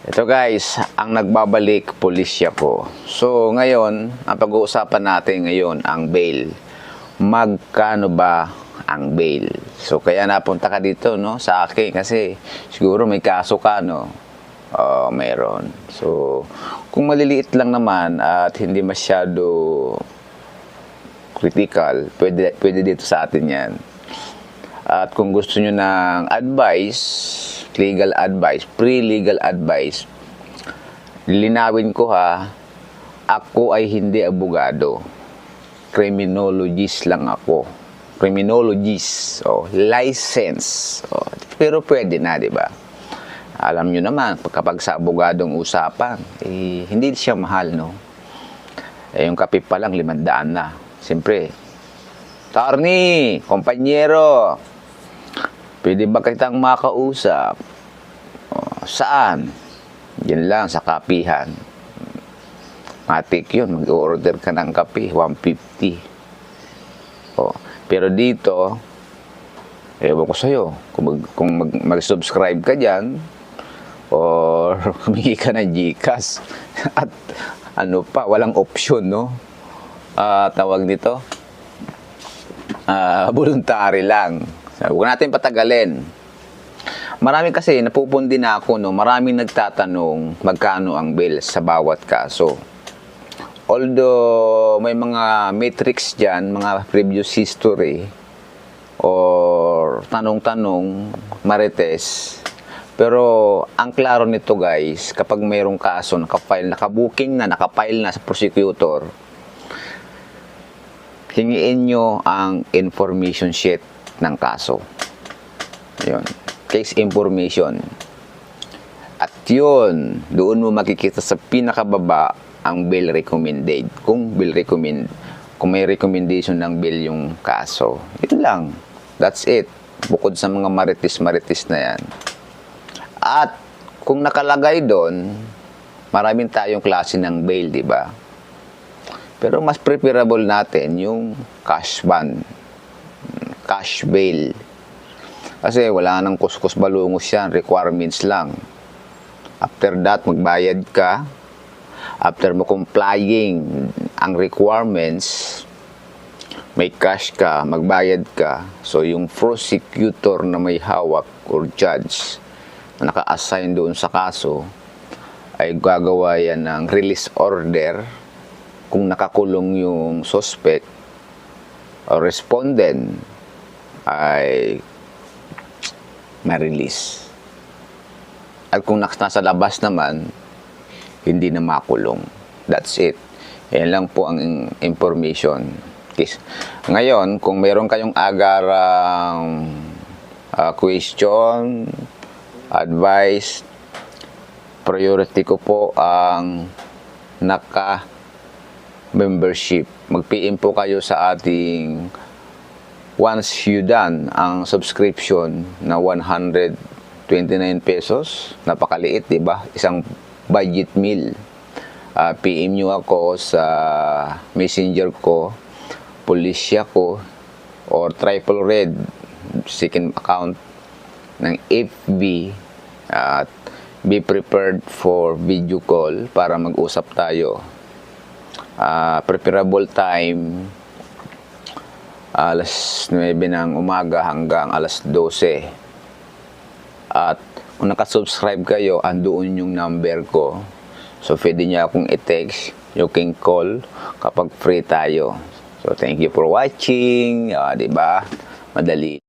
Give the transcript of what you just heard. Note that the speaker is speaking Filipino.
Ito guys, ang nagbabalik pulisya ko. So ngayon, ang pag-uusapan natin ngayon ang bail. Magkano ba ang bail? So kaya napunta ka dito no sa akin kasi siguro may kaso ka no. Meron. So kung maliliit lang naman at hindi masyado critical, pwede dito sa atin 'yan. At kung gusto nyo ng advice, legal advice, pre-legal advice, linawin ko ha, ako ay hindi abogado. Criminologist lang ako. Criminologist, license. Pero pwede na, di ba? Alam nyo naman, kapag sa abogadong usapan, hindi siya mahal, no? Yung kape pa lang, 500 na. Siyempre, attorney, kompanyero, pwede ba kitang makausap? Saan? Yan lang, sa kapihan. Matik yun, mag-order ka ng kape, 150. Pero dito, ewan ko sa'yo, kung mag-subscribe ka dyan, or humingi ka ng GCash, at ano pa, walang option, no? Tawag nito, voluntary lang. Huwag natin patagalin. Marami kasi, napupundi na ako, no? Maraming nagtatanong magkano ang bail sa bawat kaso. Although may mga metrics dyan, mga previous history, or tanong-tanong, marites. Pero ang klaro nito guys, kapag mayroong kaso, nakabooking na, nakafile na sa prosecutor, hingiin nyo ang information sheet ng kaso. Yun. Case information. At yun, doon mo makikita sa pinakababa ang bail recommended. Kung may recommendation ng bail yung kaso. Yun lang. That's it. Bukod sa mga maritis-maritis na yan. At kung nakalagay doon, maraming tayong klase ng bail, di ba? Pero mas preferable natin yung cash bond. Cash bail. Kasi wala nang kuskus balungos yan, requirements lang. After that, magbayad ka. After mo complying ang requirements, may cash ka, magbayad ka. So, yung prosecutor na may hawak or judge na naka-assign doon sa kaso, ay gagawa yan ng release order kung nakakulong yung suspect o respondent ay ma-release. At kung nasa labas naman, hindi na makulong. That's it. Yan lang po ang information. Ngayon, kung meron kayong agarang question, advice, priority ko po ang membership. Mag-PM po kayo sa ating once you done ang subscription na 129 pesos. Napakaliit, di ba? Isang budget meal. PM nyo ako sa messenger ko, pulisya ko, or triple red second account ng FB, at be prepared for video call para mag-usap tayo. Preferable time alas 9 ng umaga hanggang alas 12. At kung nakasubscribe kayo, andoon yung number ko. So, pwede niya akong i-text, you can call kapag free tayo. So, thank you for watching. Diba? Madali.